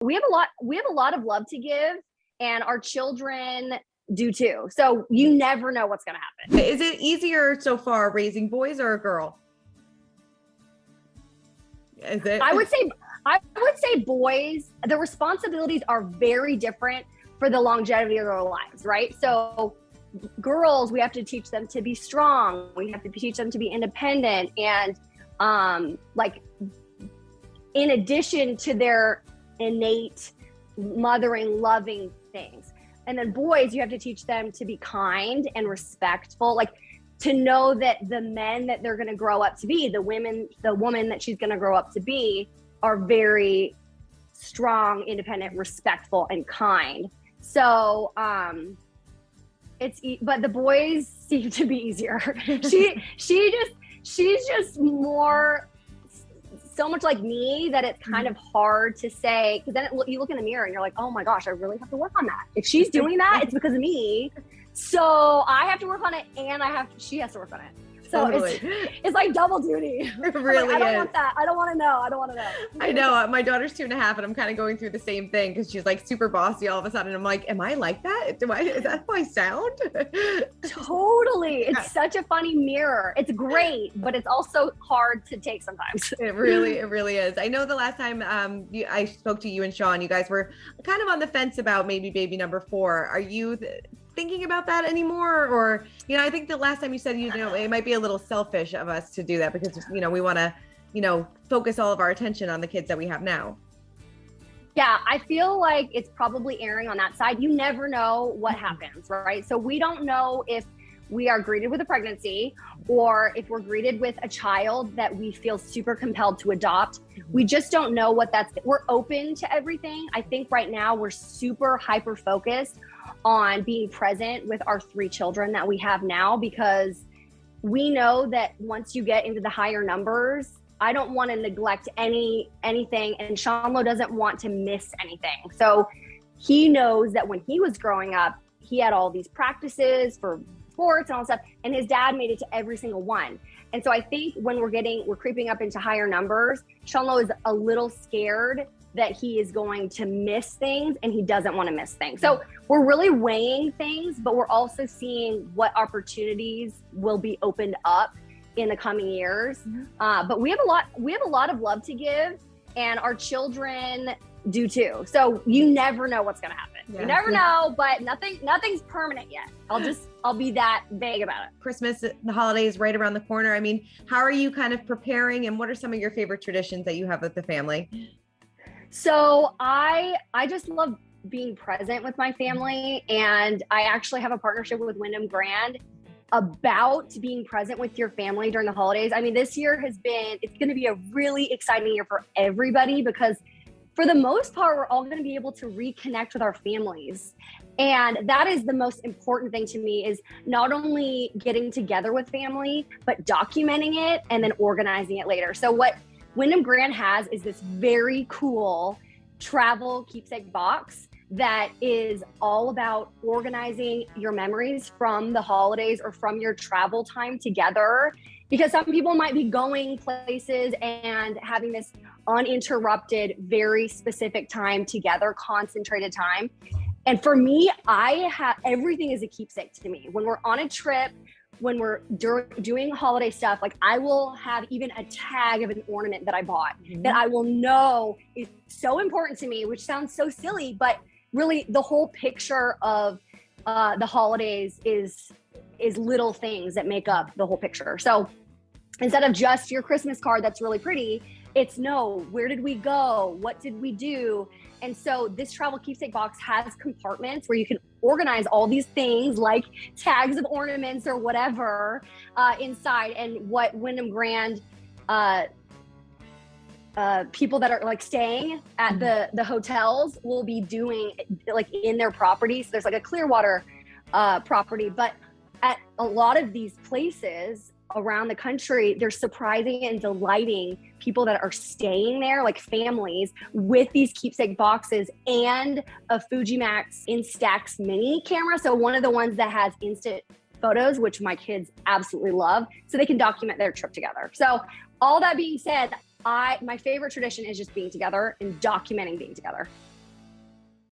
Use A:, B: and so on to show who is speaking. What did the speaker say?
A: We have a lot of love to give, and our children do too. So you never know what's going to happen.
B: Is it easier so far raising boys or a girl? Is it?
A: I would say boys, the responsibilities are very different for the longevity of their lives, right? So girls, we have to teach them to be strong. We have to teach them to be independent. And like, in addition to their innate mothering, loving things. And then boys, you have to teach them to be kind and respectful, like to know that the men that they're going to grow up to be, the woman that she's going to grow up to be, are very strong, independent, respectful, and kind. So, but the boys seem to be easier. She's just more, so much like me that it's kind of hard to say, because then you look in the mirror and you're like, oh my gosh, I really have to work on that. If she's doing that, it's because of me. So I have to work on it, and she has to work on it. So totally. It's like double duty.
B: It really
A: like, I don't want that. I don't want to know.
B: I know. My daughter's 2.5, and I'm kind of going through the same thing because she's like super bossy all of a sudden. I'm like, am I like that? Is that how I sound?
A: Totally. It's such a funny mirror. It's great, but it's also hard to take sometimes.
B: It really is. I know the last time I spoke to you and Sean, you guys were kind of on the fence about maybe baby number 4. Are you thinking about that anymore? Or, I think the last time you said, it might be a little selfish of us to do that because, we want to, focus all of our attention on the kids that we have now.
A: Yeah, I feel like it's probably erring on that side. You never know what happens, right? So we don't know if we are greeted with a pregnancy or if we're greeted with a child that we feel super compelled to adopt. We just don't know we're open to everything. I think right now we're super hyper focused on being present with our 3 children that we have now, because we know that once you get into the higher numbers, I don't want to neglect anything, and Sean Lowe doesn't want to miss anything. So he knows that when he was growing up, he had all these practices for sports and all stuff, and his dad made it to every single one. And so I think when we're creeping up into higher numbers, Sean Lowe is a little scared that he is going to miss things, and he doesn't want to miss things. So we're really weighing things, but we're also seeing what opportunities will be opened up in the coming years. But we have a lot of love to give, and our children do too. So you never know what's going to happen. Yeah. You never know, but nothing's permanent yet. I'll be that vague about it.
B: Christmas, the holidays right around the corner. I mean, how are you kind of preparing, and what are some of your favorite traditions that you have with the family?
A: So I just love being present with my family, and I actually have a partnership with Wyndham Grand about being present with your family during the holidays. I mean, this year it's going to be a really exciting year for everybody, because for the most part, we're all going to be able to reconnect with our families. And that is the most important thing to me, is not only getting together with family, but documenting it and then organizing it later. So what Wyndham Grand has is this very cool travel keepsake box that is all about organizing your memories from the holidays or from your travel time together. Because some people might be going places and having this uninterrupted, very specific time together, concentrated time. And for me, everything is a keepsake to me. When we're on a trip, when we're doing holiday stuff, like I will have even a tag of an ornament that I bought that I will know is so important to me, which sounds so silly, but really the whole picture of the holidays is little things that make up the whole picture. So instead of just your Christmas card that's really pretty, it's where did we go? What did we do? And so this travel keepsake box has compartments where you can organize all these things like tags of ornaments or whatever inside. And what Wyndham Grand people that are like staying at the hotels will be doing like in their property. So there's like a Clearwater property, but at a lot of these places around the country, they're surprising and delighting people that are staying there, like families, with these keepsake boxes and a Fujimax Instax mini camera. So one of the ones that has instant photos, which my kids absolutely love, so they can document their trip together. So all that being said, my favorite tradition is just being together and documenting being together.